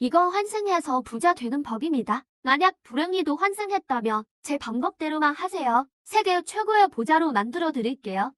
이거 환승해서 부자 되는 법입니다. 만약 불행히도 환승했다면 제 방법대로만 하세요. 세계 최고의 부자로 만들어 드릴게요.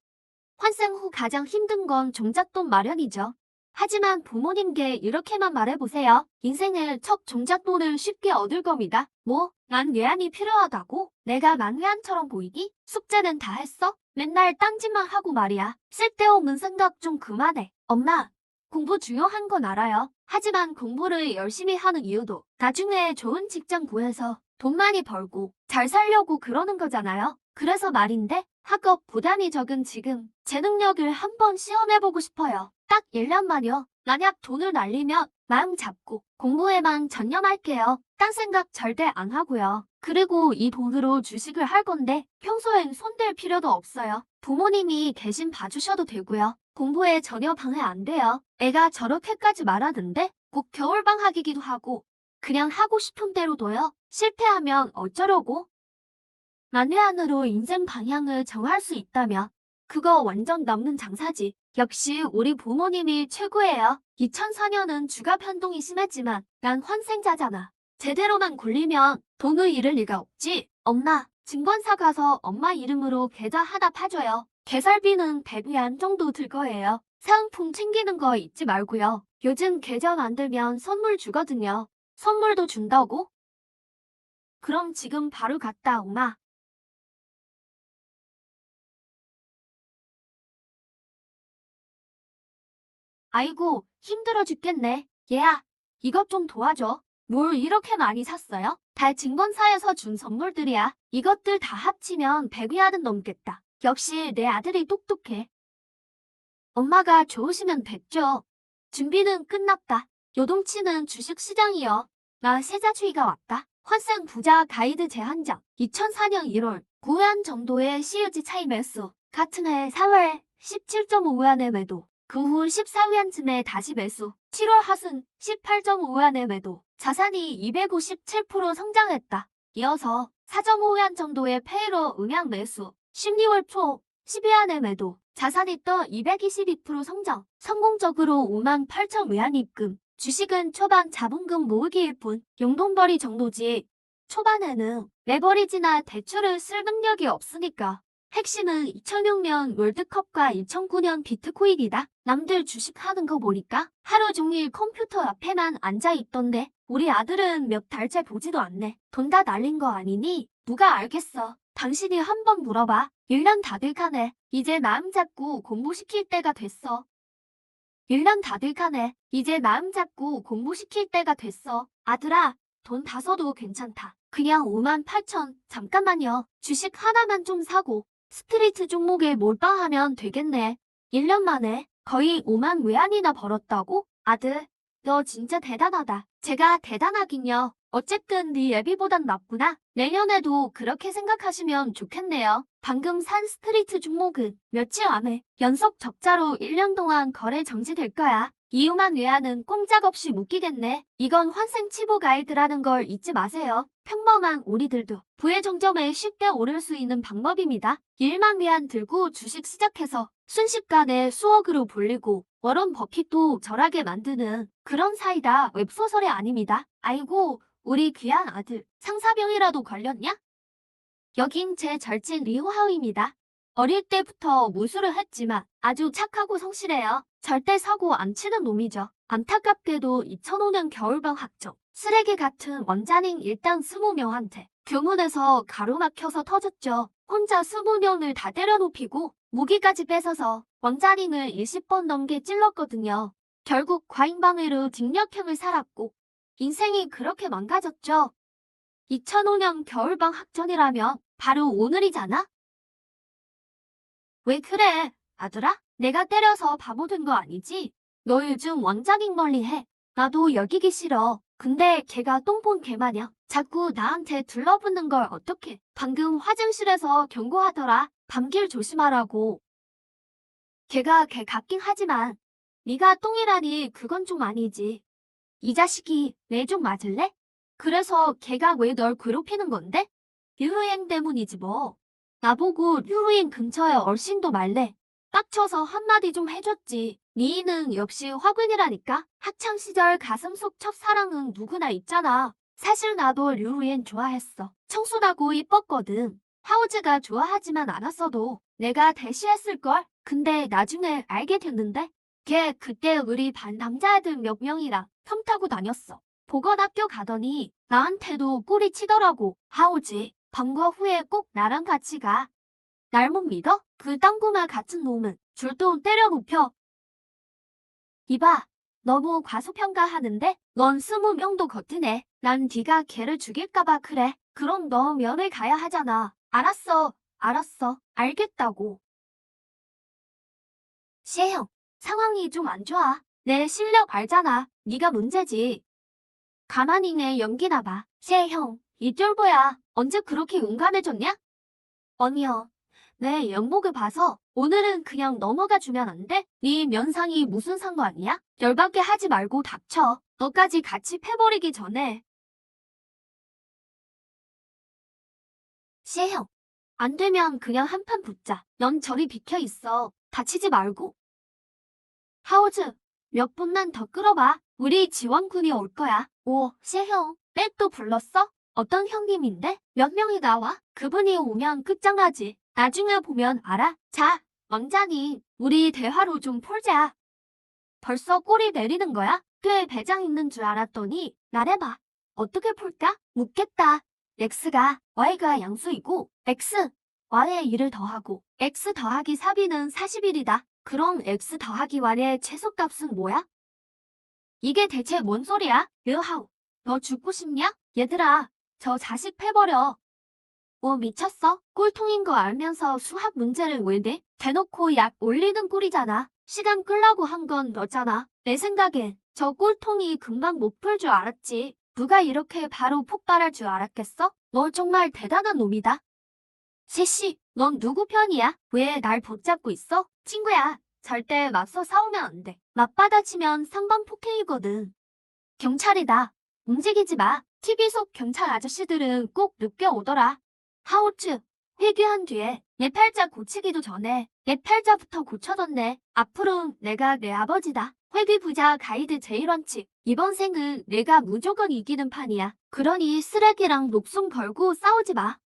환생 후 가장 힘든 건 종잣돈 마련이죠. 하지만 부모님께 이렇게만 말해보세요. 인생의 첫 종잣돈을 쉽게 얻을 겁니다. 뭐, 난 외환이 필요하다고? 내가 만회한처럼 보이니? 숙제는 다 했어? 맨날 딴짓만 하고 말이야. 쓸데없는 생각 좀 그만해. 엄마, 공부 중요한 건 알아요. 하지만 공부를 열심히 하는 이유도 나중에 좋은 직장 구해서 돈 많이 벌고 잘 살려고 그러는 거잖아요. 그래서 말인데 학업 부담이 적은 지금 제 능력을 한번 시험해보고 싶어요. 딱 1년만요. 만약 돈을 날리면 마음 잡고 공부에만 전념할게요. 딴 생각 절대 안 하고요. 그리고 이 돈으로 주식을 할 건데 평소엔 손댈 필요도 없어요. 부모님이 대신 봐주셔도 되고요. 공부에 전혀 방해 안 돼요. 애가 저렇게까지 말하던데 꼭 겨울방학이기도 하고 그냥 하고 싶은 대로 둬요. 실패하면 어쩌려고? 만회안으로 인생 방향을 정할 수 있다면 그거 완전 남는 장사지. 역시 우리 부모님이 최고예요. 2004년은 주가 변동이 심했지만 난 환생자잖아. 제대로만 굴리면 돈을 잃을 리가 없지. 엄마, 증권사 가서 엄마 이름으로 계좌 하나 파줘요. 개설비는 100위안 정도 들 거예요. 사은품 챙기는 거 잊지 말고요. 요즘 계좌 만들면 선물 주거든요. 선물도 준다고? 그럼 지금 바로 갔다 오마. 아이고, 힘들어 죽겠네. 얘야, 이것 좀 도와줘. 뭘 이렇게 많이 샀어요? 다 증권사에서 준 선물들이야. 이것들 다 합치면 100위안은 넘겠다. 역시 내 아들이 똑똑해. 엄마가 좋으시면 됐죠. 준비는 끝났다. 요동치는 주식시장이요. 나 세자주의가 왔다. 환생 부자 가이드 제한장. 2004년 1월 9위안 정도의 CUG 차이 매수. 같은 해 4월 17.5위안의 매도. 그 후 14위안쯤에 다시 매수. 7월 하순 18.5위안의 매도. 자산이 257% 성장했다. 이어서 4.5위안 정도의 페이로 음양 매수. 12월 초 12위안의 매도. 자산이 또 222% 성장. 성공적으로 58,000위안 입금. 주식은 초반 자본금 모으기일 뿐 용돈벌이 정도지. 초반에는 레버리지나 대출을 쓸 능력이 없으니까. 핵심은 2006년 월드컵과 2009년 비트코인이다. 남들 주식하는 거 보니까 하루 종일 컴퓨터 앞에만 앉아있던데 우리 아들은 몇 달째 보지도 않네. 돈 다 날린 거 아니니? 누가 알겠어. 당신이 한번 물어봐. 1년 다 돼가네. 이제 마음 잡고 공부시킬 때가 됐어. 1년 다 돼가네. 이제 마음 잡고 공부시킬 때가 됐어. 아들아, 돈 다 써도 괜찮다. 그냥 58,000. 잠깐만요. 주식 하나만 좀 사고 스트리트 종목에 몰빵하면 되겠네. 1년 만에 거의 5만 외환이나 벌었다고? 아들, 너 진짜 대단하다. 제가 대단하긴요. 어쨌든 네 예비보단 낫구나. 내년에도 그렇게 생각하시면 좋겠네요. 방금 산 스트리트 종목은 며칠 안에 연속 적자로 1년 동안 거래 정지될 거야. 이유만 외화는 꼼짝없이 묶이겠네. 이건 환생 치부 가이드라는 걸 잊지 마세요. 평범한 우리들도 부의 정점에 쉽게 오를 수 있는 방법입니다. 1만 위안 들고 주식 시작해서 순식간에 수억으로 불리고 워런 버핏도 절하게 만드는 그런 사이다. 웹소설이 아닙니다. 아이고, 우리 귀한 아들, 상사병이라도 걸렸냐? 여긴 제 절친 리호하우입니다. 어릴 때부터 무술을 했지만 아주 착하고 성실해요. 절대 사고 안 치는 놈이죠. 안타깝게도 2005년 겨울방학적 쓰레기 같은 원자닝 일당 20명한테 교문에서 가로막혀서 터졌죠. 혼자 20명을 다 때려눕히고 무기까지 뺏어서 원자닝을 20번 넘게 찔렀거든요. 결국 과잉방해로 징역형을 살았고 인생이 그렇게 망가졌죠. 2005년 겨울방학 전이라면 바로 오늘이잖아? 왜 그래, 아들아? 내가 때려서 바보 된 거 아니지? 너 요즘 원장인 멀리 해. 나도 여기기 싫어. 근데 걔가 똥본 개마냥 자꾸 나한테 둘러붙는 걸 어떡해. 방금 화장실에서 경고하더라. 밤길 조심하라고. 걔가 걔 같긴 하지만 네가 똥이라니 그건 좀 아니지. 이 자식이 내 좀 맞을래? 그래서 걔가 왜 널 괴롭히는 건데? 유후행 때문이지 뭐. 나보고 유후행 근처에 얼씬도 말래. 빡쳐서 한마디 좀 해줬지. 니는 역시 화근이라니까. 학창시절 가슴 속 첫사랑은 누구나 있잖아. 사실 나도 류우옌 좋아했어. 청순하고 이뻤거든. 하우즈가 좋아하지만 않았어도 내가 대시했을걸? 근데 나중에 알게 됐는데 걔 그때 우리 반 남자애들 몇 명이랑 텀 타고 다녔어. 보건학교 가더니 나한테도 꼬리 치더라고. 하우즈, 방과 후에 꼭 나랑 같이 가. 날 못 믿어? 그 땅구마 같은 놈은 줄도 때려 눕혀. 이봐, 너무 과소평가하는데? 넌 20명도 거트네. 난 네가 걔를 죽일까봐 그래. 그럼 너 면회 가야 하잖아. 알았어, 알았어, 알겠다고. 시혜형, 상황이 좀 안 좋아. 내 실력 알잖아. 네가 문제지. 가만히 내 연기나 봐. 시혜형, 이 쫄보야. 언제 그렇게 용감해졌냐? 아니야. 내 연목을 봐서 오늘은 그냥 넘어가 주면 안 돼? 네 면상이 무슨 상관이야? 열받게 하지 말고 닥쳐. 너까지 같이 패버리기 전에. 시혜형, 안 되면 그냥 한판 붙자. 넌 저리 비켜 있어. 다치지 말고. 하우즈, 몇 분만 더 끌어봐. 우리 지원군이 올 거야. 오, 시혜형, 백도 불렀어? 어떤 형님인데? 몇 명이 나와? 그분이 오면 끝장나지. 나중에 보면 알아. 자, 왕자님, 우리 대화로 좀 풀자. 벌써 꼬리 내리는 거야? 꽤 배짱 있는 줄 알았더니 말해봐. 어떻게 풀까? 묻겠다. x가 y가 양수이고 x, y에 1을 더하고 x 더하기 4b는 40일이다. 그럼 x 더하기 y의 최소값은 뭐야? 이게 대체 뭔 소리야? 으하우, 너 죽고 싶냐? 얘들아, 저 자식 패버려. 뭐 미쳤어? 꼴통인 거 알면서 수학 문제를 왜 내? 대놓고 약 올리는 꼴이잖아. 시간 끌라고 한 건 너잖아. 내 생각엔 저 꼴통이 금방 못 풀 줄 알았지. 누가 이렇게 바로 폭발할 줄 알았겠어? 너 정말 대단한 놈이다. 세씨, 넌 누구 편이야? 왜 날 붙잡고 있어? 친구야, 절대 맞서 싸우면 안 돼. 맞받아치면 상방 폭행이거든. 경찰이다. 움직이지 마. TV 속 경찰 아저씨들은 꼭 늦게 오더라. 하우츠, 회귀한 뒤에 내 팔자 고치기도 전에 내 팔자부터 고쳐졌네. 앞으로 내가 내 아버지다. 회귀 부자 가이드 제1원칙. 이번 생은 내가 무조건 이기는 판이야. 그러니 쓰레기랑 목숨 걸고 싸우지 마.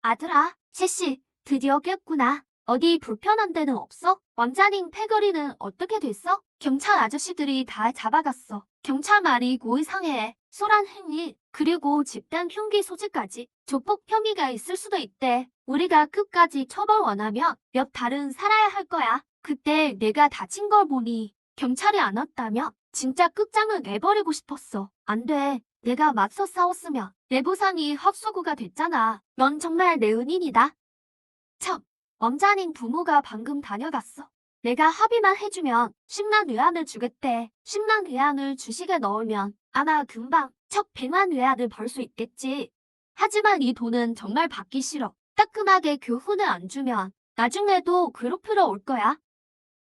아들아, 셋씨, 드디어 깼구나. 어디 불편한 데는 없어? 왕자님 패거리는 어떻게 됐어? 경찰 아저씨들이 다 잡아갔어. 경찰 말이 고이상해. 소란 행위, 그리고 집단 흉기 소지까지. 조폭 혐의가 있을 수도 있대. 우리가 끝까지 처벌 원하면 몇 달은 살아야 할 거야. 그때 내가 다친 걸 보니 경찰이 안 왔다며? 진짜 끝장을 내버리고 싶었어. 안 돼. 내가 맞서 싸웠으면 내 보상이 헛수고가 됐잖아. 넌 정말 내 은인이다. 참, 왕자님 부모가 방금 다녀갔어. 내가 합의만 해주면 10만 외환을 주겠대. 10만 외환을 주식에 넣으면 아마 금방 척 100만 외환을 벌 수 있겠지. 하지만 이 돈은 정말 받기 싫어. 따끔하게 교훈을 안 주면 나중에도 괴롭히러 올 거야.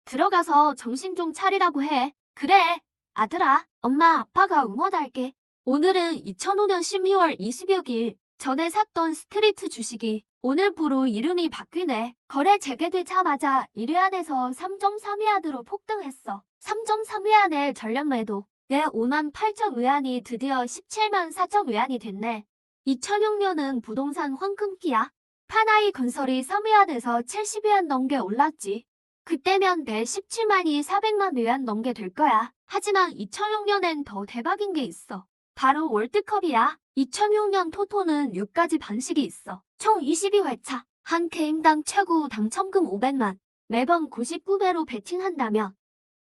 들어가서 정신 좀 차리라고 해. 그래, 아들아, 엄마 아빠가 응원할게. 오늘은 2005년 12월 20여일 전에 샀던 스트리트 주식이 오늘부로 이름이 바뀌네. 거래 재개되자마자 1위안에서 3.3위안으로 폭등했어. 3.3위안의 전량 매도. 내 5만 8천 위안이 드디어 17만 4천 위안이 됐네. 2006년은 부동산 황금기야. 파나이 건설이 3위안에서 70위안 넘게 올랐지. 그때면 내 17만이 400만 위안 넘게 될 거야. 하지만 2006년엔 더 대박인 게 있어. 바로 월드컵이야. 2006년 토토는 6가지 방식이 있어. 총 22회차. 한 게임당 최고 당첨금 500만. 매번 99배로 베팅한다면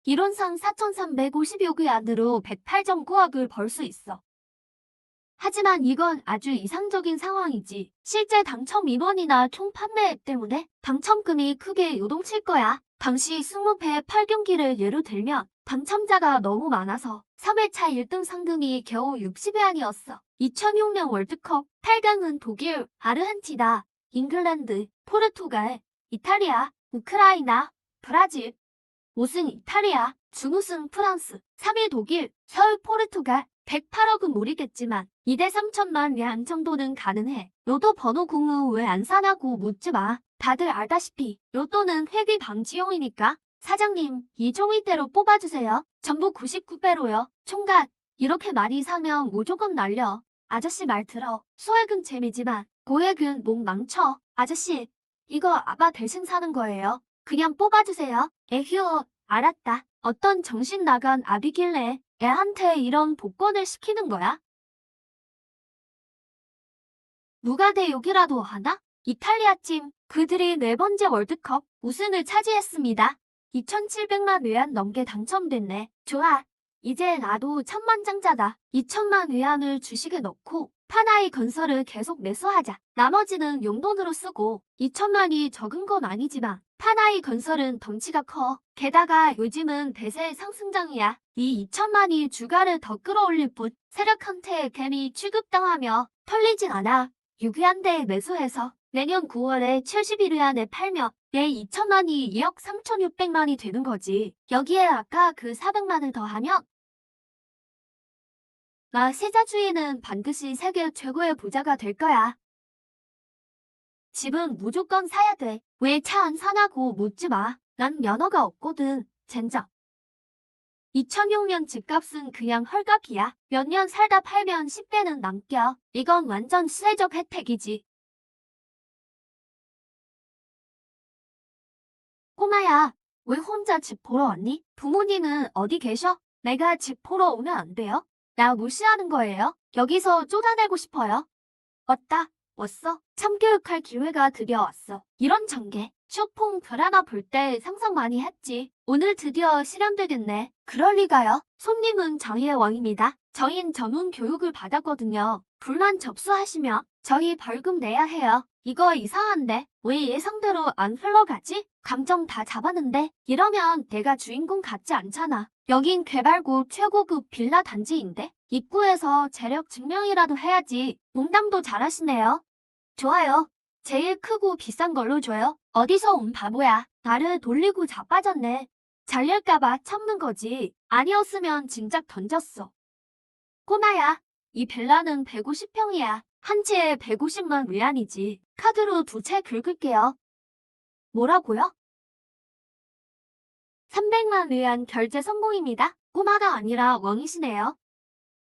이론상 4,350억 안으로 108.9억을 벌 수 있어. 하지만 이건 아주 이상적인 상황이지. 실제 당첨 인원이나 총 판매 액 때문에 당첨금이 크게 요동칠 거야. 당시 20회 8경기를 예로 들면 당첨자가 너무 많아서 3회차 1등 상금이 겨우 60위안이었어. 2006년 월드컵 8강은 독일, 아르헨티나, 잉글랜드, 포르투갈, 이탈리아, 우크라이나, 브라질. 우승 이탈리아, 준우승 프랑스, 3위 독일, 서울 포르투갈. 108억은 무리겠지만 2대 3천만 위안 정도는 가능해. 너도 번호 공유 왜 안 사냐고 묻지 마. 다들 알다시피 로또는 회귀 방지용이니까 사장님 이 종이대로 뽑아주세요. 전부 99배로요. 총각 이렇게 많이 사면 무조건 날려. 아저씨 말 들어. 소액은 재미지만 고액은 목 망쳐. 아저씨 이거 아빠 대신 사는 거예요. 그냥 뽑아주세요. 에휴 알았다. 어떤 정신 나간 아비길래 애한테 이런 복권을 시키는 거야? 누가 내 욕이라도 하나? 이탈리아 팀 그들이 4번째 월드컵 우승을 차지했습니다. 2,700만 위안 넘게 당첨됐네. 좋아. 이제 나도 천만장자다. 2천만 위안을 주식에 넣고 파나이 건설을 계속 매수하자. 나머지는 용돈으로 쓰고 2천만이 적은 건 아니지만 파나이 건설은 덩치가 커. 게다가 요즘은 대세 상승장이야. 이 2천만이 주가를 더 끌어올릴 뿐 세력한테 괜히 취급당하며 털리진 않아. 6위안대에 매수해서 내년 9월에 71위안에 팔면 내 2천만이 2억 3,600만이 되는 거지. 여기에 아까 그 400만을 더하면 나 세자주의는 반드시 세계 최고의 부자가 될 거야. 집은 무조건 사야 돼. 왜 차 안 사냐고 묻지 마. 난 면허가 없거든. 젠장. 2006년 집값은 그냥 헐값이야. 몇 년 살다 팔면 10배는 남겨. 이건 완전 시대적 혜택이지. 꼬마야, 왜 혼자 집 보러 왔니? 부모님은 어디 계셔? 내가 집 보러 오면 안 돼요? 나 무시하는 거예요? 여기서 쫓아내고 싶어요? 왔다, 왔어. 참교육할 기회가 드디어 왔어. 이런 전개. 쇼폼 별 하나 볼 때 상상 많이 했지. 오늘 드디어 실현되겠네. 그럴 리가요. 손님은 저희의 왕입니다. 저흰 전문 교육을 받았거든요. 불만 접수하시면 저희 벌금 내야 해요. 이거 이상한데 왜 예상대로 안 흘러가지? 감정 다 잡았는데 이러면 내가 주인공 같지 않잖아. 여긴 개발구 최고급 빌라 단지인데 입구에서 재력 증명이라도 해야지. 농담도 잘하시네요. 좋아요. 제일 크고 비싼 걸로 줘요. 어디서 온 바보야. 나를 돌리고 자빠졌네. 잘릴까봐 참는 거지. 아니었으면 진작 던졌어. 꼬마야, 이 빌라는 150평이야. 한 채에 150만 위안이지. 카드로 2채 긁을게요. 뭐라고요? 300만 위안 결제 성공입니다. 꼬마가 아니라 왕이시네요.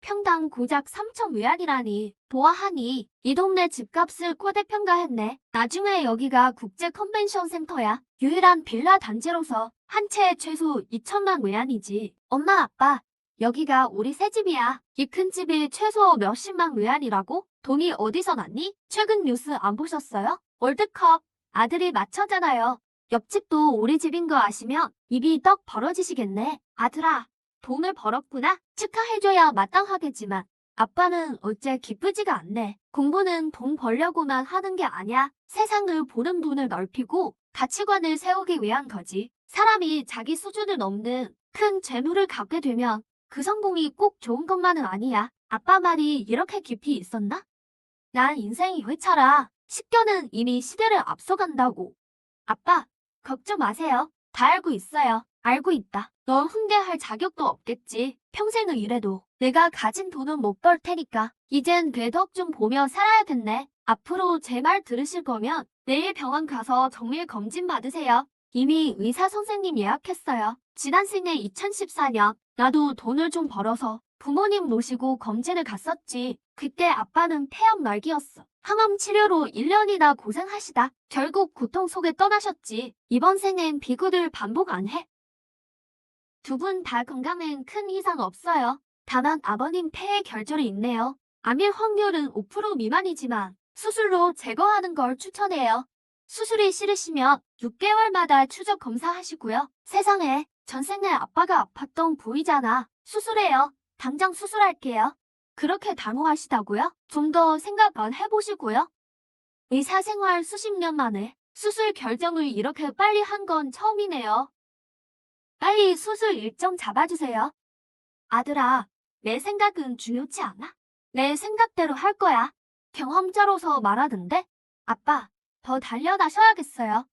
평당 고작 3천 위안이라니. 보아하니 이 동네 집값을 고대평가했네. 나중에 여기가 국제 컨벤션 센터야. 유일한 빌라 단지로서 한 채에 최소 2천만 위안이지. 엄마 아빠 여기가 우리 새 집이야. 이 큰 집이 최소 몇십만 위안이라고? 돈이 어디서 났니? 최근 뉴스 안 보셨어요? 월드컵 아들이 맞춰잖아요. 옆집도 우리 집인 거 아시면 입이 떡 벌어지시겠네. 아들아 돈을 벌었구나. 축하해줘야 마땅하겠지만 아빠는 어째 기쁘지가 않네. 공부는 돈 벌려고만 하는 게 아니야. 세상을 보는 눈을 넓히고 가치관을 세우기 위한 거지. 사람이 자기 수준을 넘는 큰 재물을 갖게 되면 그 성공이 꼭 좋은 것만은 아니야. 아빠 말이 이렇게 깊이 있었나? 난 인생이 회차라. 식견은 이미 시대를 앞서간다고. 아빠, 걱정 마세요. 다 알고 있어요. 알고 있다. 널 훈계할 자격도 없겠지. 평생을 일해도 내가 가진 돈은 못 벌 테니까 이젠 내 덕 좀 보며 살아야겠네. 앞으로 제 말 들으실 거면 내일 병원 가서 정밀 검진 받으세요. 이미 의사 선생님 예약했어요. 지난 생에 2014년 나도 돈을 좀 벌어서 부모님 모시고 검진을 갔었지. 그때 아빠는 폐암말기였어. 항암 치료로 1년이나 고생하시다 결국 고통 속에 떠나셨지. 이번 생엔 비구들 반복 안 해. 두 분 다 건강엔 큰 이상 없어요. 다만 아버님 폐에 결절이 있네요. 암일 확률은 5% 미만이지만 수술로 제거하는 걸 추천해요. 수술이 싫으시면 6개월마다 추적 검사하시고요. 세상에, 전생에 아빠가 아팠던 부위잖아. 수술해요. 당장 수술할게요. 그렇게 단호하시다고요? 좀 더 생각 안 해보시고요. 의사 생활 수십 년 만에 수술 결정을 이렇게 빨리 한 건 처음이네요. 빨리 수술 일정 잡아주세요. 아들아, 내 생각은 중요치 않아. 내 생각대로 할 거야. 경험자로서 말하던데? 아빠, 더 달려나셔야겠어요.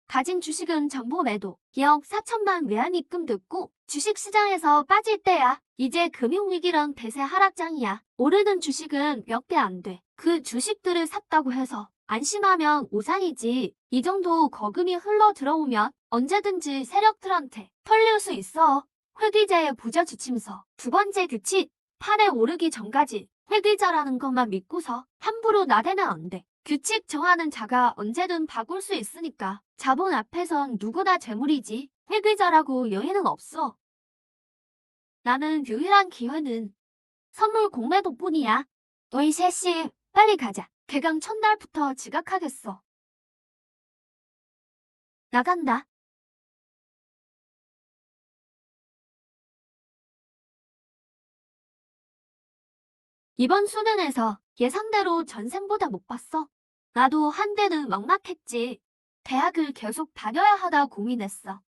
가진 주식은 전부 매도. 2억 4천만 외환 입금 듣고 주식시장에서 빠질 때야. 이제 금융위기랑 대세 하락장이야. 오르는 주식은 몇 배 안 돼. 그 주식들을 샀다고 해서 안심하면 우산이지. 이 정도 거금이 흘러 들어오면 언제든지 세력들한테 털릴 수 있어. 회귀자의 부저지침서. 두 번째 규칙. 판에 오르기 전까지 회귀자라는 것만 믿고서 함부로 나대면 안 돼. 규칙 정하는 자가 언제든 바꿀 수 있으니까. 자본 앞에선 누구나 재물이지. 회귀자라고 여의는 없어. 나는 유일한 기회는 선물 공매도뿐이야. 너희 셋이 빨리 가자. 개강 첫날부터 지각하겠어. 나간다. 이번 수능에서 예상대로 전생보다 못 봤어. 나도 한때는 막막했지. 대학을 계속 다녀야 하다 고민했어.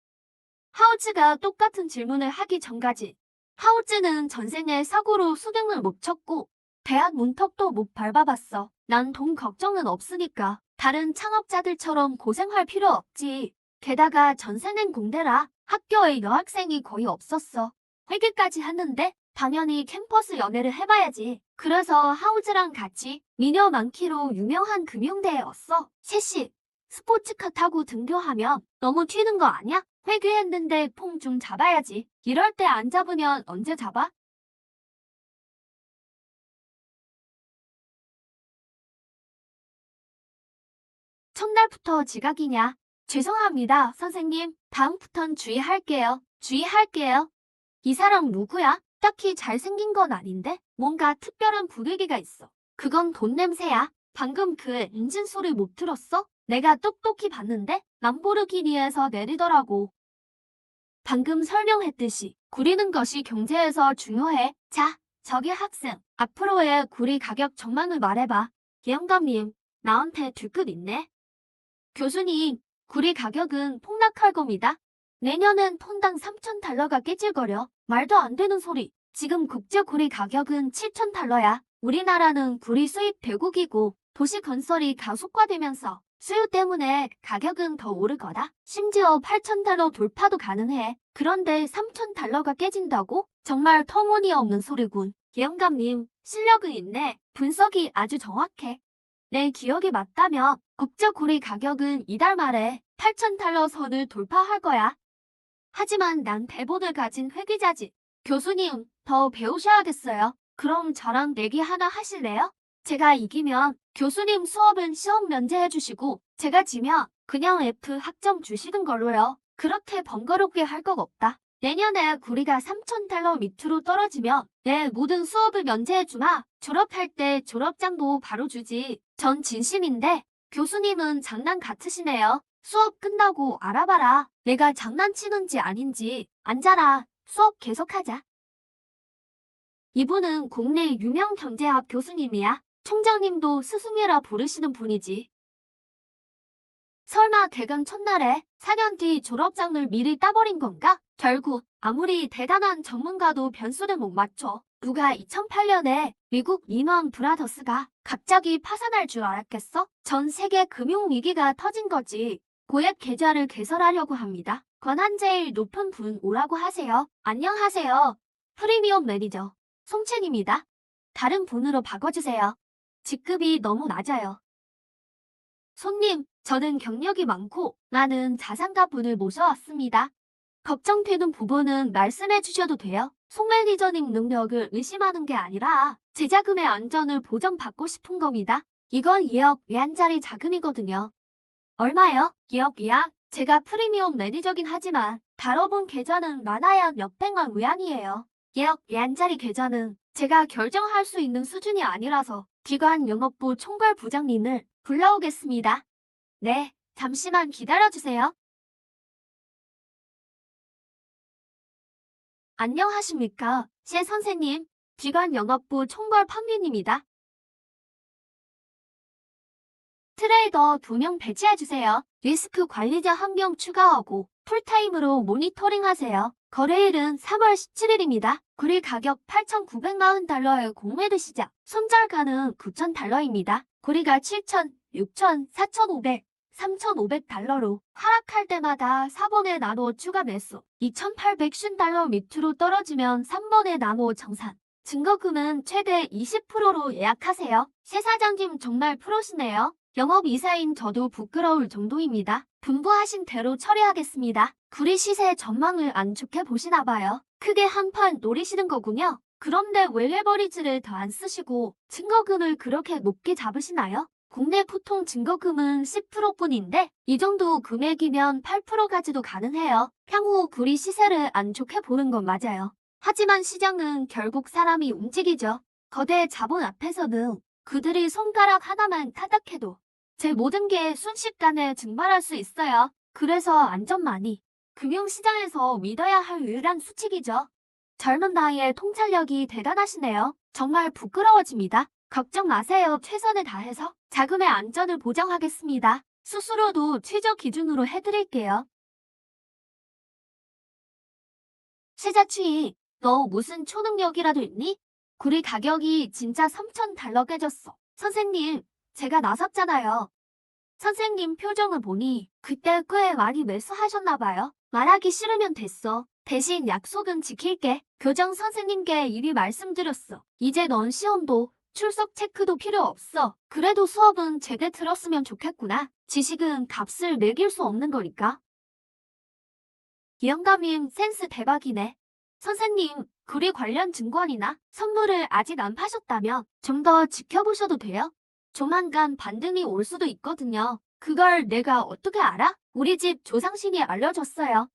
하우즈가 똑같은 질문을 하기 전까지. 하우즈는 전생에 사고로 수능을 못 쳤고 대학 문턱도 못 밟아봤어. 난 돈 걱정은 없으니까 다른 창업자들처럼 고생할 필요 없지. 게다가 전생은 공대라 학교에 여학생이 거의 없었어. 회계까지 했는데 당연히 캠퍼스 연애를 해봐야지. 그래서 하우즈랑 같이 미녀 많기로 유명한 금융대에 왔어. 셋이 스포츠카 타고 등교하면 너무 튀는 거 아니야? 회귀했는데 폼 좀 잡아야지. 이럴 때 안 잡으면 언제 잡아? 첫날부터 지각이냐? 죄송합니다, 선생님. 다음부턴 주의할게요. 주의할게요. 이 사람 누구야? 딱히 잘생긴 건 아닌데 뭔가 특별한 분위기가 있어. 그건 돈 냄새야. 방금 그 엔진 소리 못 들었어? 내가 똑똑히 봤는데 람보르기니에서 내리더라고. 방금 설명했듯이 구리는 것이 경제에서 중요해. 자, 저기 학생. 앞으로의 구리 가격 전망을 말해봐. 예영감님, 나한테 뒤끝 있네. 교수님, 구리 가격은 폭락할 겁니다. 내년엔 톤당 3,000달러가 깨질거려. 말도 안 되는 소리. 지금 국제 구리 가격은 7,000달러야. 우리나라는 구리 수입 대국이고 도시 건설이 가속화되면서 수요 때문에 가격은 더 오를 거다. 심지어 8,000달러 돌파도 가능해. 그런데 3,000달러가 깨진다고? 정말 터무니없는 소리군. 예영감님, 실력은 있네. 분석이 아주 정확해. 내 기억이 맞다면 국제 구리 가격은 이달 말에 8,000달러 선을 돌파할 거야. 하지만 난 대본을 가진 회계자지. 교수님, 더 배우셔야겠어요. 그럼 저랑 내기 하나 하실래요? 제가 이기면 교수님 수업은 시험 면제해 주시고 제가 지면 그냥 F 학점 주시는 걸로요. 그렇게 번거롭게 할 것 없다. 내년에 구리가 3,000달러 밑으로 떨어지면 내 모든 수업을 면제해 주마. 졸업할 때 졸업장도 바로 주지. 전 진심인데 교수님은 장난 같으시네요. 수업 끝나고 알아봐라. 내가 장난치는지 아닌지. 앉아라. 수업 계속하자. 이분은 국내 유명 경제학 교수님이야. 총장님도 스승이라 부르시는 분이지. 설마 개강 첫날에 4년 뒤 졸업장을 미리 따버린 건가? 결국 아무리 대단한 전문가도 변수를 못 맞춰. 누가 2008년에 미국 리먼 브라더스가 갑자기 파산할 줄 알았겠어? 전 세계 금융위기가 터진 거지. 고액 계좌를 개설하려고 합니다. 권한 제일 높은 분 오라고 하세요. 안녕하세요. 프리미엄 매니저 송첸입니다. 다른 분으로 바꿔주세요. 직급이 너무 낮아요. 손님, 저는 경력이 많고 많은 자산가분을 모셔왔습니다. 걱정되는 부분은 말씀해 주셔도 돼요. 송 매니저님 능력을 의심하는 게 아니라 제 자금의 안전을 보장받고 싶은 겁니다. 이건 예역 외환자리 자금이거든요. 얼마요? 예역 예약? 제가 프리미엄 매니저긴 하지만 다뤄본 계좌는 많아야 몇백만 외환이에요. 예역 외환자리 계좌는 제가 결정할 수 있는 수준이 아니라서 기관 영업부 총괄 부장님을 불러오겠습니다. 네, 잠시만 기다려주세요. 안녕하십니까, 제 선생님. 기관 영업부 총괄 판비님이다. 트레이더 2명 배치해주세요. 리스크 관리자 1명 추가하고 풀타임으로 모니터링하세요. 거래일은 3월 17일입니다. 구리 가격 8,940달러의 공매도 시작. 손절가는 9,000달러입니다. 구리가 7,000, 6,000, 4,500, 3,500달러로 하락할 때마다 4번의 나노 추가 매수. 2,850달러 밑으로 떨어지면 3번의 나노 정산. 증거금은 최대 20%로 예약하세요. 새 사장님 정말 프로시네요. 영업 이사인 저도 부끄러울 정도입니다. 분부하신 대로 처리하겠습니다. 구리 시세 전망을 안 좋게 보시나 봐요. 크게 한 판 노리시는 거군요. 그런데 왜 레버리지를 더 안 쓰시고 증거금을 그렇게 높게 잡으시나요? 국내 보통 증거금은 10%뿐인데 이 정도 금액이면 8%까지도 가능해요. 향후 구리 시세를 안 좋게 보는 건 맞아요. 하지만 시장은 결국 사람이 움직이죠. 거대 자본 앞에서는 그들이 손가락 하나만 타닥해도 제 모든 게 순식간에 증발할 수 있어요. 그래서 안전만이 금융시장에서 믿어야 할 유일한 수칙이죠. 젊은 나이에 통찰력이 대단하시네요. 정말 부끄러워집니다. 걱정 마세요. 최선을 다해서 자금의 안전을 보장하겠습니다. 수수료도 최저 기준으로 해드릴게요. 세자취, 너 무슨 초능력이라도 있니? 구리 가격이 진짜 3,000달러 깨졌어. 선생님, 제가 나섰잖아요. 선생님 표정을 보니 그때 꽤 많이 매수하셨나 봐요. 말하기 싫으면 됐어. 대신 약속은 지킬게. 교장 선생님께 이리 말씀드렸어. 이제 넌 시험도 출석 체크도 필요 없어. 그래도 수업은 제때 들었으면 좋겠구나. 지식은 값을 매길 수 없는 거니까. 이영감님 센스 대박이네. 선생님, 구리 관련 증권이나 선물을 아직 안 파셨다면 좀 더 지켜보셔도 돼요. 조만간 반등이 올 수도 있거든요. 그걸 내가 어떻게 알아? 우리 집 조상신이 알려줬어요.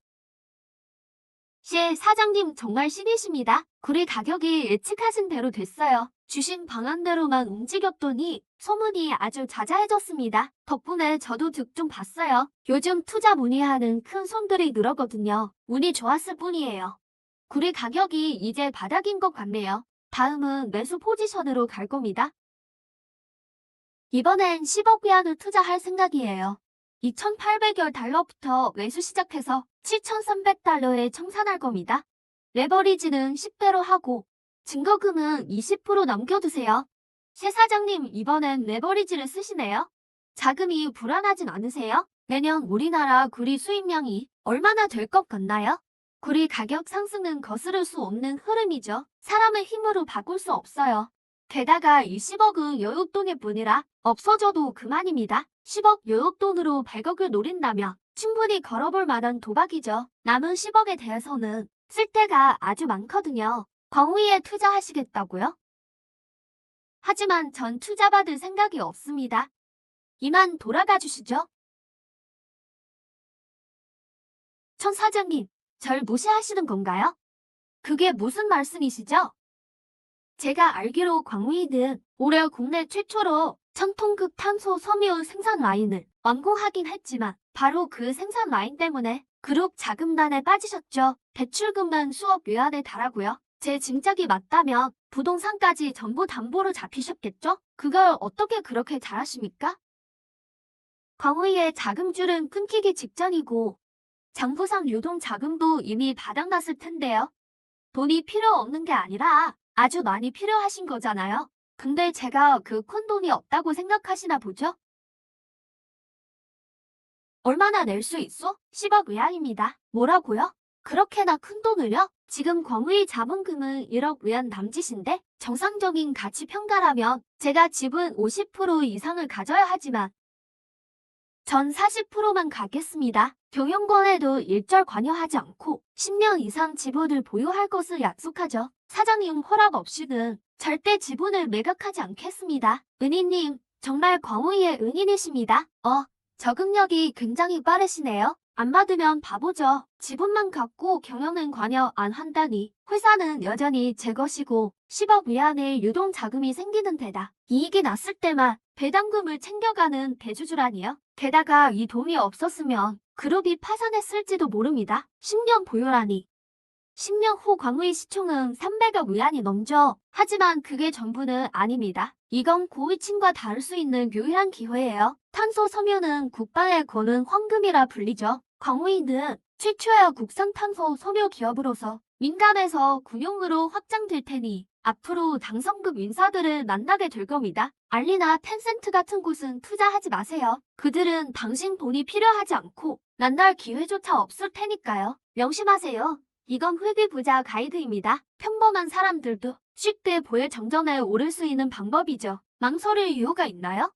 사장님 정말 신이십니다. 구리 가격이 예측하신 대로 됐어요. 주신 방안대로만 움직였더니 소문이 아주 자자해졌습니다. 덕분에 저도 득 좀 봤어요. 요즘 투자 문의하는 큰 손들이 늘었거든요. 운이 좋았을 뿐이에요. 구리 가격이 이제 바닥인 것 같네요. 다음은 매수 포지션으로 갈 겁니다. 이번엔 10억 위안을 투자할 생각이에요. 2,800여 달러부터 매수 시작해서 7,300달러에 청산할 겁니다. 레버리지는 10배로 하고 증거금은 20% 남겨두세요. 새 사장님 이번엔 레버리지를 쓰시네요. 자금이 불안하진 않으세요? 매년 우리나라 구리 수입량이 얼마나 될 것 같나요? 구리 가격 상승은 거스를 수 없는 흐름이죠. 사람의 힘으로 바꿀 수 없어요. 게다가 이 10억은 여윳돈일 뿐이라 없어져도 그만입니다. 10억 여윳돈으로 100억을 노린다면 충분히 걸어볼 만한 도박이죠. 남은 10억에 대해서는 쓸 데가 아주 많거든요. 광우이에 투자하시겠다고요? 하지만 전 투자받을 생각이 없습니다. 이만 돌아가 주시죠. 천 사장님, 절 무시하시는 건가요? 그게 무슨 말씀이시죠? 제가 알기로 광우이는 올해 국내 최초로 1000톤급 탄소 섬유 생산 라인을 완공하긴 했지만 바로 그 생산 라인 때문에 그룹 자금난에 빠지셨죠. 대출금만 수억 위안에 달하고요. 제 짐작이 맞다면 부동산까지 전부 담보로 잡히셨겠죠? 그걸 어떻게 그렇게 잘하십니까? 광우이의 자금줄은 끊기기 직전이고 장부상 유동 자금도 이미 바닥났을 텐데요. 돈이 필요 없는 게 아니라 아주 많이 필요하신 거잖아요. 근데 제가 그 큰 돈이 없다고 생각하시나 보죠? 얼마나 낼 수 있어? 10억 위안입니다. 뭐라고요? 그렇게나 큰 돈을요? 지금 광우이 자본금은 1억 위안 남짓인데 정상적인 가치 평가라면 제가 지분 50% 이상을 가져야 하지만 전 40%만 갖겠습니다. 경영권에도 일절 관여하지 않고 10년 이상 지분을 보유할 것을 약속하죠. 사장님 허락 없이는 절대 지분을 매각하지 않겠습니다. 은희님, 정말 광우이의 은인이십니다. 적응력이 굉장히 빠르시네요. 안 받으면 바보죠. 지분만 갖고 경영은 관여 안 한다니. 회사는 여전히 제 것이고 10억 위안의 유동 자금이 생기는 데다 이익이 났을 때만 배당금을 챙겨가는 대주주라니요. 게다가 이 돈이 없었으면 그룹이 파산했을지도 모릅니다. 10년 보유라니. 10년 후 광우이 시총은 300억 위안이 넘죠. 하지만 그게 전부는 아닙니다. 이건 고위층과 다를 수 있는 유일한 기회예요. 탄소 섬유는 국방에 거는 황금이라 불리죠. 광우이는 최초의 국산 탄소 섬유 기업으로서 민간에서 군용으로 확장될 테니 앞으로 당선급 인사들을 만나게 될 겁니다. 알리나 텐센트 같은 곳은 투자하지 마세요. 그들은 당신 돈이 필요하지 않고 만날 기회조차 없을 테니까요. 명심하세요. 이건 회비부자 가이드입니다. 평범한 사람들도 쉽게 보의 정전에 오를 수 있는 방법이죠. 망설일 이유가 있나요?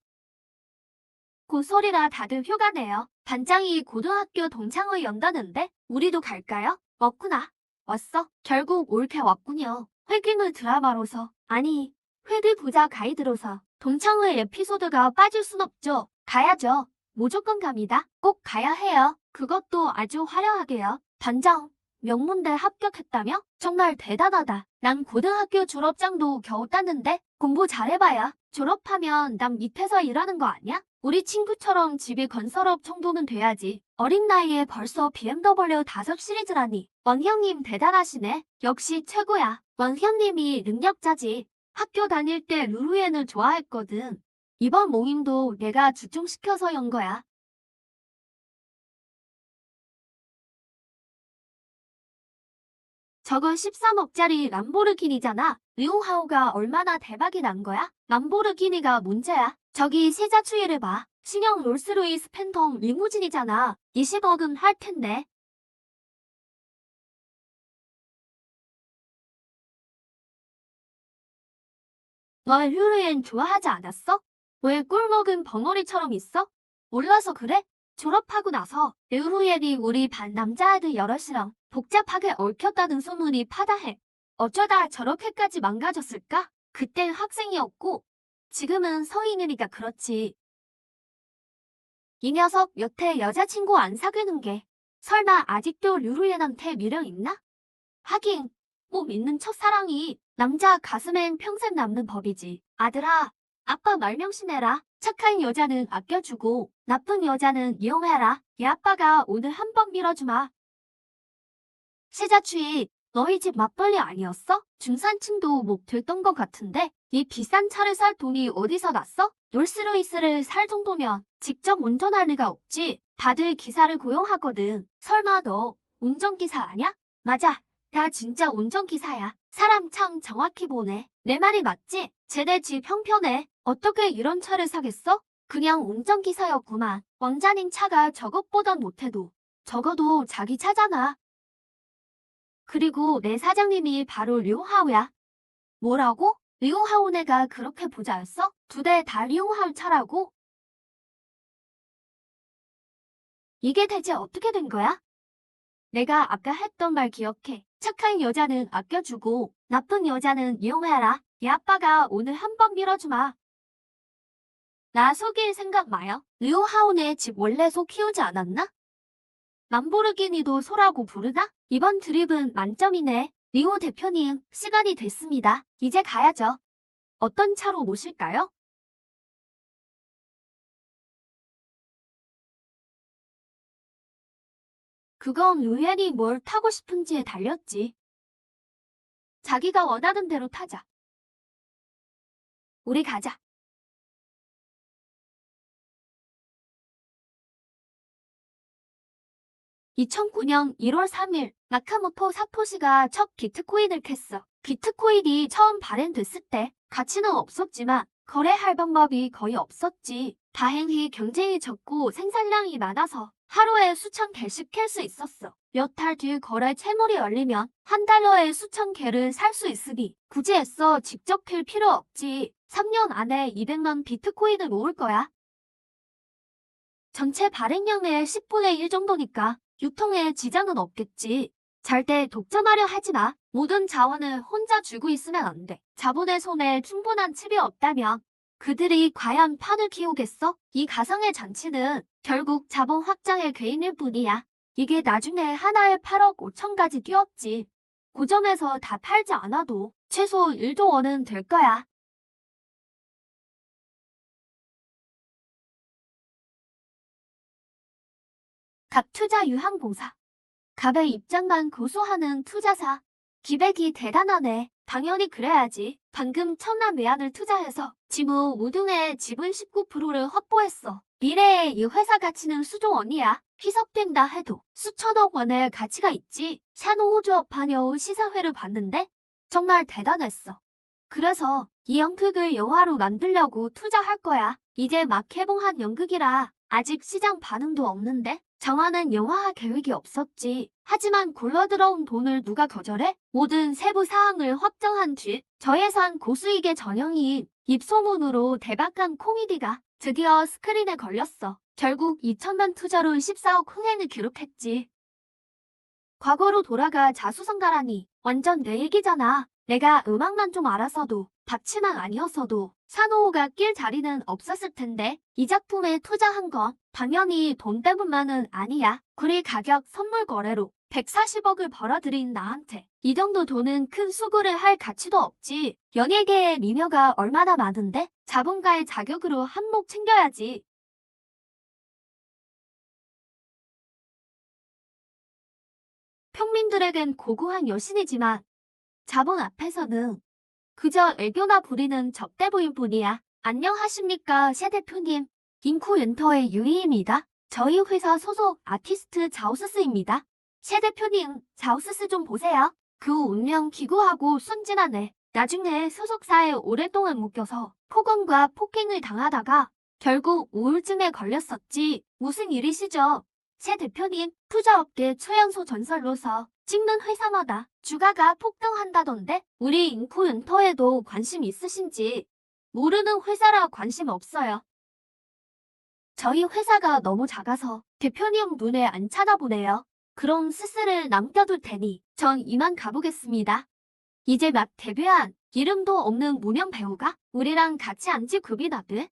곧 설이라 다들 휴가 내요. 반장이 고등학교 동창회 연다는데 우리도 갈까요? 왔구나. 왔어. 결국 올케 왔군요. 회귀물 드라마로서, 아니, 회귀 부자 가이드로서 동창회 에피소드가 빠질 순 없죠. 가야죠. 무조건 갑니다. 꼭 가야 해요. 그것도 아주 화려하게요. 반장, 명문대 합격했다며? 정말 대단하다. 난 고등학교 졸업장도 겨우 땄는데 공부 잘해봐야 졸업하면 남 밑에서 일하는 거 아니야? 우리 친구처럼 집이 건설업 정도는 돼야지. 어린 나이에 벌써 BMW 5 시리즈라니. 왕형님 대단하시네. 역시 최고야. 왕형님이 능력자지. 학교 다닐 때 루루엔을 좋아했거든. 이번 모임도 내가 주총시켜서 연 거야. 저건 13억짜리 람보르기니잖아. 리오하우가 얼마나 대박이 난 거야? 람보르기니가 문제야. 저기 세자추이를 봐. 신형 롤스로이스 팬텀 리무진이잖아. 20억은 할 텐데. 널 류르엔 좋아하지 않았어? 왜 꿀먹은 벙어리처럼 있어? 몰라서 그래? 졸업하고 나서 류르엔이 우리 반 남자애들 여럿이랑 복잡하게 얽혔다는 소문이 파다해. 어쩌다 저렇게까지 망가졌을까? 그땐 학생이었고 지금은 성인이니까 그렇지. 이 녀석 여태 여자친구 안 사귀는 게 설마 아직도 류르엔한테 미련 있나? 하긴 뭐 믿는 첫사랑이 남자 가슴엔 평생 남는 법이지. 아들아, 아빠 말 명심해라. 착한 여자는 아껴주고 나쁜 여자는 이용해라. 얘 아빠가 오늘 한 번 밀어주마. 세자추이, 너희 집 맞벌이 아니었어? 중산층도 못 들던 것 같은데 이 비싼 차를 살 돈이 어디서 났어? 롤스로이스를 살 정도면 직접 운전할 리가 없지. 다들 기사를 고용하거든. 설마 너 운전기사 아냐? 맞아. 나 진짜 운전기사야. 사람 참 정확히 보네. 내 말이 맞지? 쟤네 집 형편에 어떻게 이런 차를 사겠어? 그냥 운전기사였구만. 왕자님 차가 저것보단 못해도 적어도 자기 차잖아. 그리고 내 사장님이 바로 류하우야. 뭐라고? 류하우 네가 그렇게 부자였어? 2대 다 류하우 차라고? 이게 대체 어떻게 된 거야? 내가 아까 했던 말 기억해. 착한 여자는 아껴주고 나쁜 여자는 이용해라. 얘 아빠가 오늘 한 번 밀어주마. 나 속일 생각 마요. 류하우네 집 원래 소 키우지 않았나? 람보르기니도 소라고 부르나? 이번 드립은 만점이네. 리오 대표님, 시간이 됐습니다. 이제 가야죠. 어떤 차로 모실까요? 그건 루엔이 뭘 타고 싶은지에 달렸지. 자기가 원하는 대로 타자. 우리 가자. 2009년 1월 3일 나카모토 사토시가 첫 비트코인을 캤어. 비트코인이 처음 발행됐을 때 가치는 없었지만 거래할 방법이 거의 없었지. 다행히 경쟁이 적고 생산량이 많아서 하루에 수천 개씩 캘 수 있었어. 몇 달 뒤 거래 채물이 열리면 한 달러에 수천 개를 살 수 있으니 굳이 애써 직접 캘 필요 없지. 3년 안에 200만 비트코인을 모을 거야. 전체 발행량의 10분의 1 정도니까 유통에 지장은 없겠지. 절대 독점하려 하지 마. 모든 자원을 혼자 쥐고 있으면 안 돼. 자본의 손에 충분한 칩이 없다면 그들이 과연 판을 키우겠어? 이 가상의 잔치는 결국 자본 확장의 개인일 뿐이야. 이게 나중에 하나에 8억 5천까지 뛰었지. 고점에서 다 팔지 않아도 최소 1조 원은 될 거야. 각 투자 유항공사. 갑의 입장만 고수하는 투자사. 기백이 대단하네. 당연히 그래야지. 방금 천만 외환을 투자해서 지무 우등의 지분 19%를 확보했어. 미래에 이 회사 가치는 수조 원이야. 희석된다 해도 수천억 원의 가치가 있지. 샤노우주업 하녀우 시사회를 봤는데 정말 대단했어. 그래서 이 연극을 영화로 만들려고 투자할 거야. 이제 막 개봉한 연극이라 아직 시장 반응도 없는데 정화는 영화화 계획이 없었지. 하지만 굴러들어온 돈을 누가 거절해? 모든 세부 사항을 확정한 뒤 저예산 고수익의 전형인 입소문으로 대박한 코미디가 드디어 스크린에 걸렸어. 결국 2천만 투자로 14억 흥행을 기록했지. 과거로 돌아가 자수성가라니 완전 내 얘기잖아. 내가 음악만 좀 알았어도 박치만 아니었어도 산호호가 낄 자리는 없었을 텐데 이 작품에 투자한 건 당연히 돈 때문만은 아니야. 구리 가격 선물 거래로 140억을 벌어들인 나한테 이 정도 돈은 큰 수고를 할 가치도 없지. 연예계에 미녀가 얼마나 많은데 자본가의 자격으로 한몫 챙겨야지. 평민들에겐 고고한 여신이지만 자본 앞에서는 그저 애교나 부리는 접대부일 뿐이야. 안녕하십니까, 새 대표님. 잉코엔터의 유이입니다. 저희 회사 소속 아티스트 자우스스입니다. 새 대표님, 자우스스 좀 보세요. 그 운명 기구하고 순진하네. 나중에 소속사에 오랫동안 묶여서 폭언과 폭행을 당하다가 결국 우울증에 걸렸었지. 무슨 일이시죠? 새 대표님, 투자업계 초연소 전설로서 찍는 회사마다 주가가 폭등한다던데 우리 인코엔터에도 관심 있으신지. 모르는 회사라 관심 없어요. 저희 회사가 너무 작아서 대표님 눈에 안 차나 보네요. 그럼 스스를 남겨둘 테니 전 이만 가보겠습니다. 이제 막 데뷔한 이름도 없는 무명 배우가 우리랑 같이 안지 급이 나대.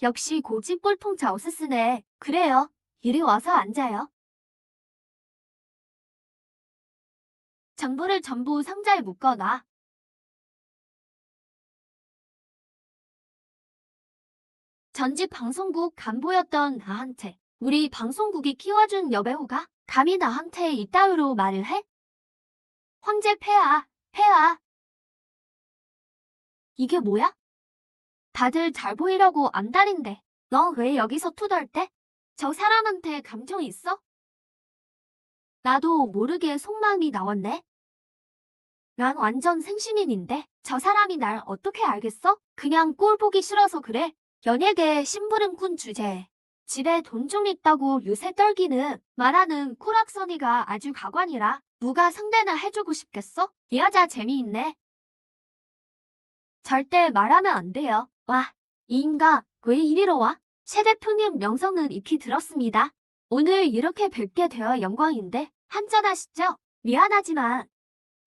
역시 고집불통 자우스스네. 그래요. 이리 와서 앉아요. 정보를 전부 상자에 묶어놔. 전직 방송국 간부였던 나한테 우리 방송국이 키워준 여배우가 감히 나한테 이따위로 말을 해? 황제 폐하, 폐하. 이게 뭐야? 다들 잘 보이려고 안달인데 너 왜 여기서 투덜대? 저 사람한테 감정 있어? 나도 모르게 속마음이 나왔네. 난 완전 생신인인데 저 사람이 날 어떻게 알겠어? 그냥 꼴 보기 싫어서 그래. 연예계 심부름꾼 주제에 집에 돈 좀 있다고 요새 떨기는 말하는 쿨악선이가 아주 가관이라 누가 상대나 해주고 싶겠어? 이 여자 재미있네. 절대 말하면 안 돼요. 와, 이 인간 왜 이리로 와? 최 대표님 명성은 익히 들었습니다. 오늘 이렇게 뵙게 되어 영광인데 한잔하시죠? 미안하지만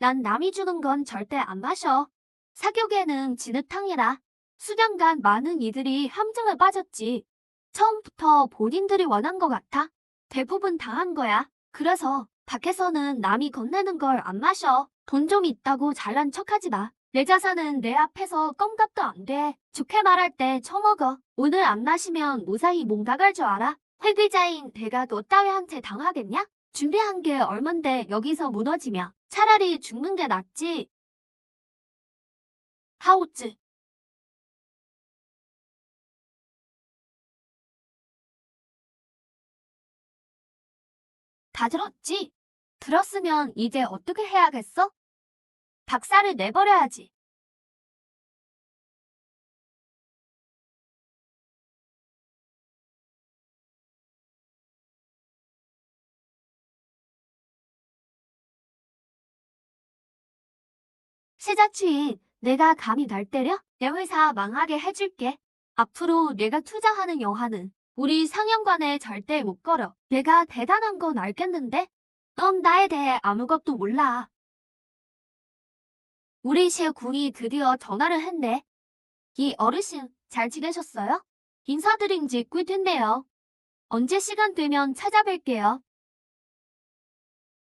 난 남이 주는 건 절대 안 마셔. 사교계는 진흙탕이라 수년간 많은 이들이 함정에 빠졌지. 처음부터 본인들이 원한 것 같아. 대부분 당한 거야. 그래서 밖에서는 남이 건네는 걸 안 마셔. 돈 좀 있다고 잘난 척하지 마. 내 자산은 내 앞에서 껌값도 안 돼. 좋게 말할 때 처먹어. 오늘 안 마시면 무사히 몸 나갈 줄 알아? 회계자인 내가 너 따위한테 당하겠냐? 준비한 게 얼만데 여기서 무너지면 차라리 죽는 게 낫지. 하오츠. 다 들었지? 들었으면 이제 어떻게 해야겠어? 박사를 내버려야지. 세자취인, 내가 감히 날 때려? 내 회사 망하게 해줄게. 앞으로 내가 투자하는 영화는 우리 상영관에 절대 못 걸어. 내가 대단한 건 알겠는데? 넌 나에 대해 아무것도 몰라. 우리 시군이 드디어 전화를 했네. 이 어르신, 잘 지내셨어요? 인사드린 지 꽤 됐네요. 언제 시간 되면 찾아뵐게요.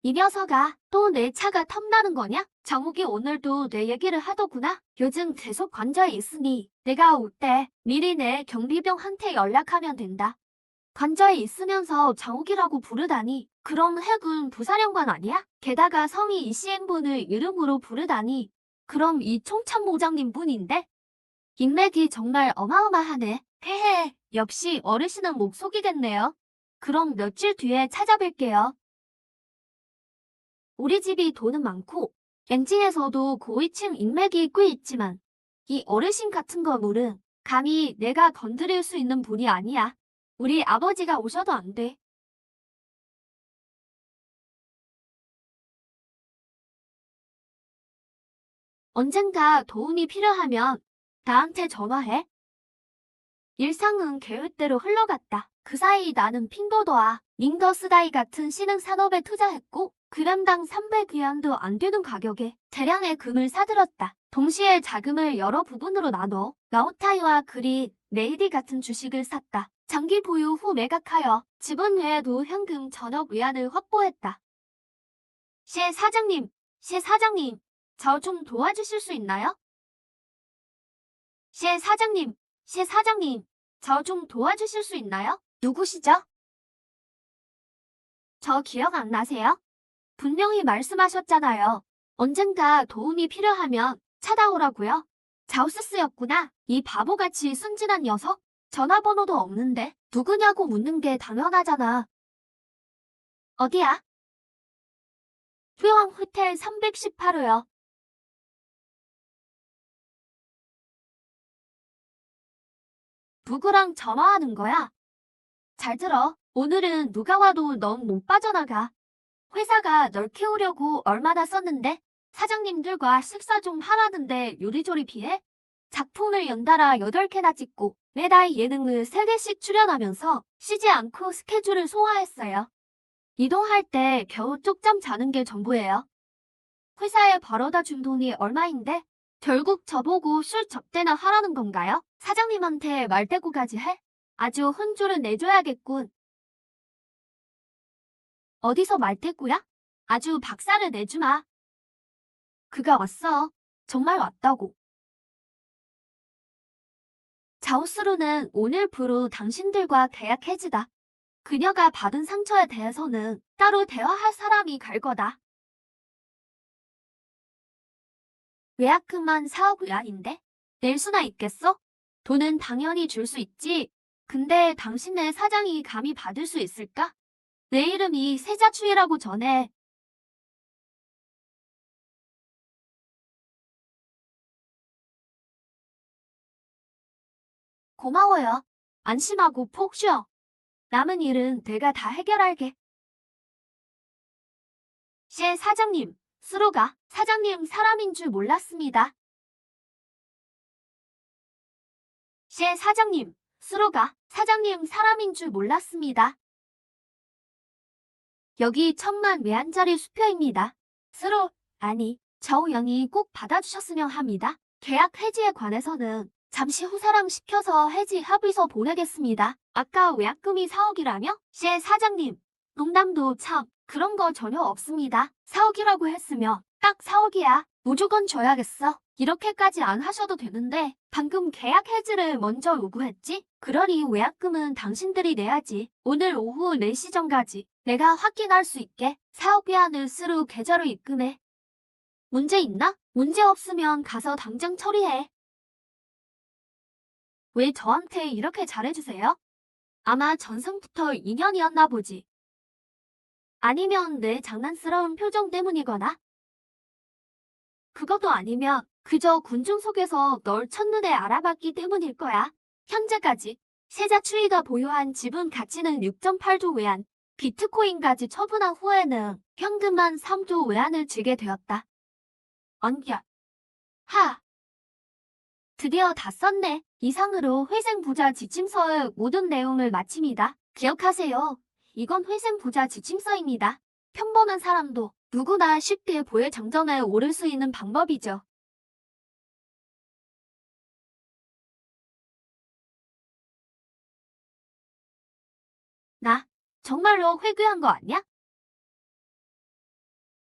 이 녀석아, 또 내 차가 탐나는 거냐? 정욱이 오늘도 내 얘기를 하더구나. 요즘 계속 관저에 있으니 내가 올 때 미리 내 경비병한테 연락하면 된다. 관저에 있으면서 정욱이라고 부르다니. 그럼 해군 부사령관 아니야? 게다가 성이 이시행분을 이름으로 부르다니. 그럼 이 총참모장님 분인데? 인맥이 정말 어마어마하네. 헤헤, 역시 어르신은 못 속이겠네요. 그럼 며칠 뒤에 찾아뵐게요. 우리 집이 돈은 많고 랭칭에서도 고위층 인맥이 꽤 있지만 이 어르신 같은 거물은 감히 내가 건드릴 수 있는 분이 아니야. 우리 아버지가 오셔도 안 돼. 언젠가 도움이 필요하면 나한테 전화해. 일상은 계획대로 흘러갔다. 그 사이 나는 핑거도와 링더스다이 같은 신흥 산업에 투자했고 그램당 300위안도 안 되는 가격에 대량의 금을 사들였다. 동시에 자금을 여러 부분으로 나눠 라오타이와 그리, 메이디 같은 주식을 샀다. 장기 보유 후 매각하여 지분 외에도 현금 전억 위안을 확보했다. 시 사장님, 저 좀 도와주실 수 있나요? 시 사장님, 저 좀 도와주실 수 있나요? 누구시죠? 저 기억 안 나세요? 분명히 말씀하셨잖아요. 언젠가 도움이 필요하면 찾아오라고요. 자우스스였구나. 이 바보같이 순진한 녀석. 전화번호도 없는데 누구냐고 묻는 게 당연하잖아. 어디야? 휴양 호텔 318호요. 누구랑 전화하는 거야? 잘 들어. 오늘은 누가 와도 넌 못 빠져나가. 회사가 널 키우려고 얼마나 썼는데? 사장님들과 식사 좀 하라는데 요리조리 비해? 작품을 연달아 8개나 찍고 매달 예능을 3개씩 출연하면서 쉬지 않고 스케줄을 소화했어요. 이동할 때 겨우 쪽잠 자는 게 전부예요. 회사에 벌어다 준 돈이 얼마인데? 결국 저보고 술 접대나 하라는 건가요? 사장님한테 말대꾸까지 해? 아주 혼쭐을 내줘야겠군. 어디서 말대꾸야? 아주 박살을 내주마. 그가 왔어. 정말 왔다고. 자우스루는 오늘부로 당신들과 계약 해지다. 그녀가 받은 상처에 대해서는 따로 대화할 사람이 갈 거다. 외약금만 4억 위안인데? 낼 수나 있겠어? 돈은 당연히 줄 수 있지. 근데 당신네 사장이 감히 받을 수 있을까? 내 이름이 세자추이라고 전해. 고마워요. 안심하고 푹 쉬어. 남은 일은 내가 다 해결할게. 시 사장님, 스로가 사장님 사람인 줄 몰랐습니다. 시 사장님, 스로가 사장님 사람인 줄 몰랐습니다. 여기 10,000외환짜리 수표입니다. 스로, 아니, 저우영이 꼭 받아주셨으면 합니다. 계약 해지에 관해서는 잠시 후 사랑 시켜서 해지 합의서 보내겠습니다. 아까 외약금이 4억이라며? 시 사장님, 농담도 참 그런 거 전혀 없습니다. 4억이라고 했으면 딱 4억이야. 무조건 줘야겠어. 이렇게까지 안 하셔도 되는데 방금 계약 해지를 먼저 요구했지? 그러니 외약금은 당신들이 내야지. 오늘 오후 4시 전까지 내가 확인할 수 있게 4억 위안을 스루 계좌로 입금해. 문제 있나? 문제 없으면 가서 당장 처리해. 왜 저한테 이렇게 잘해주세요? 아마 전승부터 인연이었나 보지. 아니면 내 장난스러운 표정 때문이거나. 그것도 아니면 그저 군중 속에서 널 첫눈에 알아봤기 때문일 거야. 현재까지 세자 추이가 보유한 지분 가치는 6.8조 외환, 비트코인까지 처분한 후에는 현금만 3조 외환을 지게 되었다. 언겨. 하. 드디어 다 썼네. 이상으로 회생부자 지침서의 모든 내용을 마칩니다. 기억하세요. 이건 회생부자 지침서입니다. 평범한 사람도 누구나 쉽게 보의 정점에 오를 수 있는 방법이죠. 나 정말로 회귀한 거 아니야?